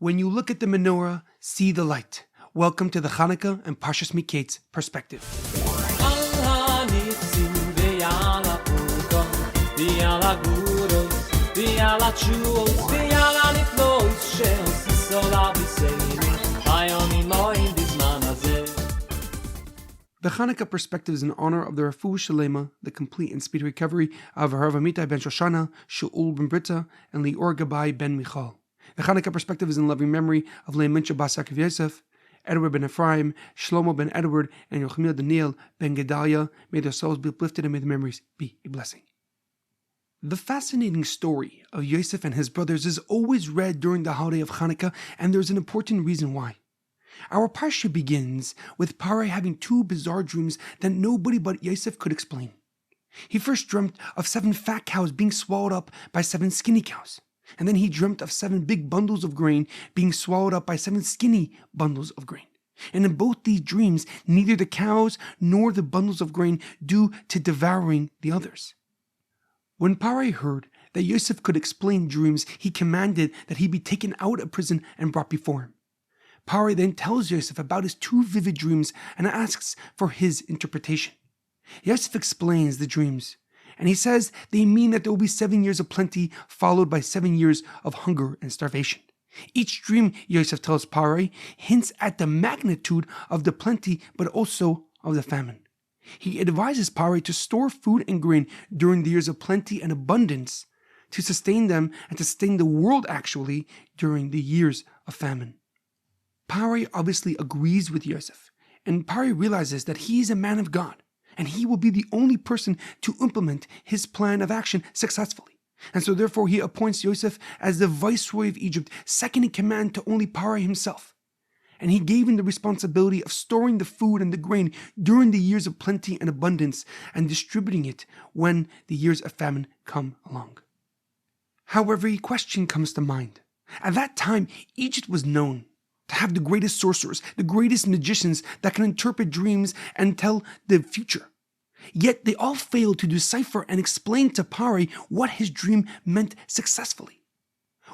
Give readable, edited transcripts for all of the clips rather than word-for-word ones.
When you look at the menorah, see the light. Welcome to the Chanukah and Parshas Miketz Perspective. The Chanukah Perspective is in honor of the Refuah Shlema, the complete and speedy recovery of HaRav Amitai ben Shoshanna, Shaul ben Berta, and Lior Gabay Ben Michal. The Chanukah Perspective is in loving memory of Leah Mintche Yosef, Edward Ben Efraim, Shlomo Ben Edward, and Yirachmiel Daniel Ben Gedalia. May their souls be uplifted and may the memories be a blessing. The fascinating story of Yosef and his brothers is always read during the holiday of Chanukah, and there's an important reason why. Our Parsha begins with Pharaoh having two bizarre dreams that nobody but Yosef could explain. He first dreamt of 7 fat cows being swallowed up by 7 skinny cows. And then he dreamt of 7 big bundles of grain being swallowed up by 7 skinny bundles of grain. And in both these dreams, neither the cows nor the bundles of grain due to devouring the others. When Pharaoh heard that Yosef could explain dreams, he commanded that he be taken out of prison and brought before him. Pharaoh then tells Yosef about his 2 vivid dreams and asks for his interpretation. Yosef explains the dreams, and he says they mean that there will be 7 years of plenty followed by 7 years of hunger and starvation. Each dream, Yosef tells Pharaoh, hints at the magnitude of the plenty but also of the famine. He advises Pharaoh to store food and grain during the years of plenty and abundance to sustain them and to sustain the world actually during the years of famine. Pharaoh obviously agrees with Yosef, and Pharaoh realizes that he is a man of God, and he will be the only person to implement his plan of action successfully. And so therefore he appoints Yosef as the viceroy of Egypt, second in command to only Pharaoh himself. And he gave him the responsibility of storing the food and the grain during the years of plenty and abundance and distributing it when the years of famine come along. However, a question comes to mind. At that time, Egypt was known to have the greatest sorcerers, the greatest magicians that can interpret dreams and tell the future. Yet they all failed to decipher and explain to Pharaoh what his dream meant successfully.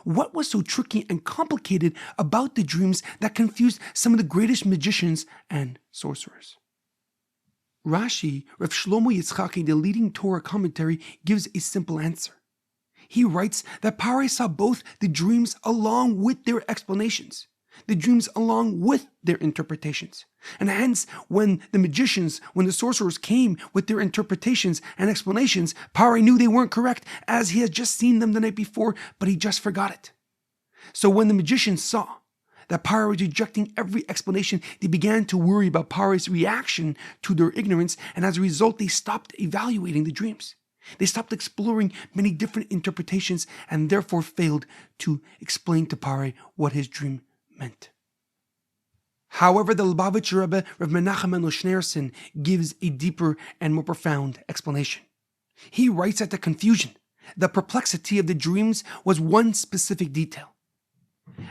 What was so tricky and complicated about the dreams that confused some of the greatest magicians and sorcerers? Rashi, Rav Shlomo Yitzchaki, the leading Torah commentary, gives a simple answer. He writes that Pharaoh saw both the dreams along with their explanations, the dreams along with their interpretations. And hence, when the sorcerers came with their interpretations and explanations, Pharaoh knew they weren't correct as he had just seen them the night before, but he just forgot it. So when the magicians saw that Pharaoh was rejecting every explanation, they began to worry about Pharaoh's reaction to their ignorance, and as a result, they stopped evaluating the dreams. They stopped exploring many different interpretations and therefore failed to explain to Pharaoh what his dream meant. However, the Lubavitcher Rebbe, Rav Menachem Schneerson, gives a deeper and more profound explanation. He writes that the confusion, the perplexity of the dreams was one specific detail.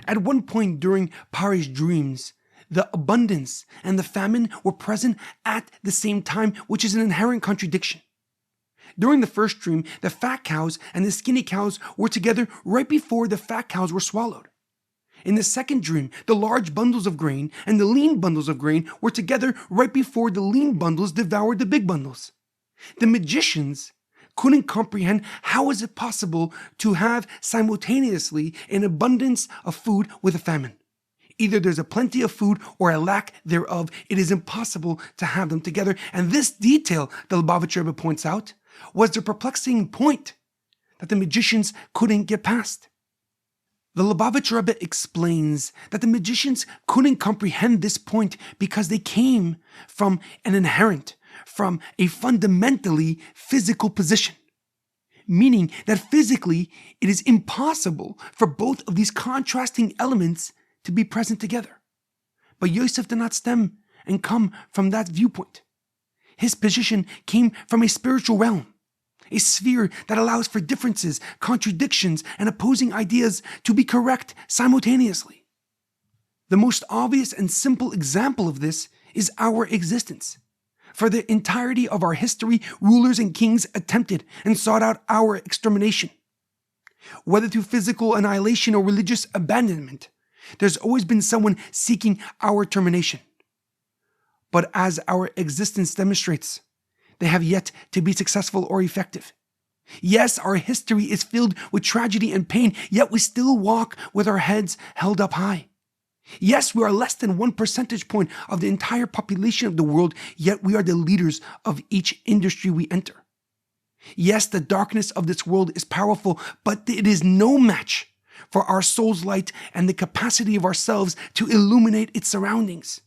At one point during Pharaoh's dreams, the abundance and the famine were present at the same time, which is an inherent contradiction. During the first dream, the fat cows and the skinny cows were together right before the fat cows were swallowed. In the second dream, the large bundles of grain and the lean bundles of grain were together right before the lean bundles devoured the big bundles. The magicians couldn't comprehend how is it possible to have simultaneously an abundance of food with a famine. Either there's a plenty of food or a lack thereof. It is impossible to have them together. And this detail, the Lubavitcher Rebbe points out, was the perplexing point that the magicians couldn't get past. The Lubavitcher Rebbe explains that the magicians couldn't comprehend this point because they came from a fundamentally physical position, meaning that physically it is impossible for both of these contrasting elements to be present together. But Yosef did not stem and come from that viewpoint. His position came from a spiritual realm, a sphere that allows for differences, contradictions, and opposing ideas to be correct simultaneously. The most obvious and simple example of this is our existence. For the entirety of our history, rulers and kings attempted and sought out our extermination. Whether through physical annihilation or religious abandonment, There's always been someone seeking our termination. But as our existence demonstrates, they have yet to be successful or effective. Yes, our history is filled with tragedy and pain, yet we still walk with our heads held up high. Yes, we are less than 1 percentage point of the entire population of the world, yet we are the leaders of each industry we enter. Yes, the darkness of this world is powerful, but it is no match for our soul's light and the capacity of ourselves to illuminate its surroundings.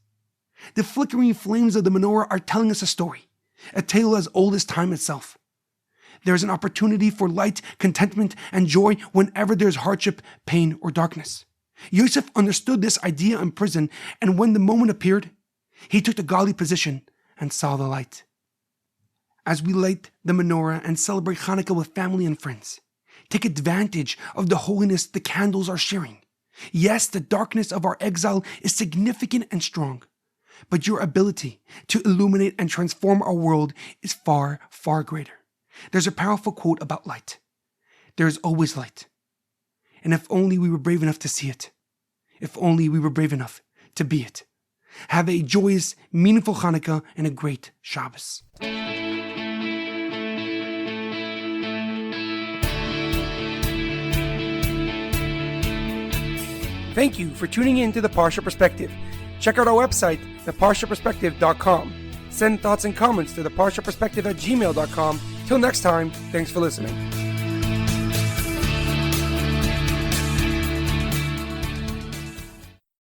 The flickering flames of the menorah are telling us a story, a tale as old as time itself. There is an opportunity for light, contentment, and joy whenever there is hardship, pain, or darkness. Yosef understood this idea in prison, and when the moment appeared, he took the godly position and saw the light. As we light the menorah and celebrate Chanukah with family and friends, take advantage of the holiness the candles are sharing. Yes, the darkness of our exile is significant and strong, but your ability to illuminate and transform our world is far, far greater. There's a powerful quote about light. There is always light. And if only we were brave enough to see it. If only we were brave enough to be it. Have a joyous, meaningful Chanukah and a great Shabbos. Thank you for tuning in to the Parsha Perspective. Check out our website, theparshaperspective.com. Send thoughts and comments to theparshaperspective@gmail.com. Till next time, thanks for listening.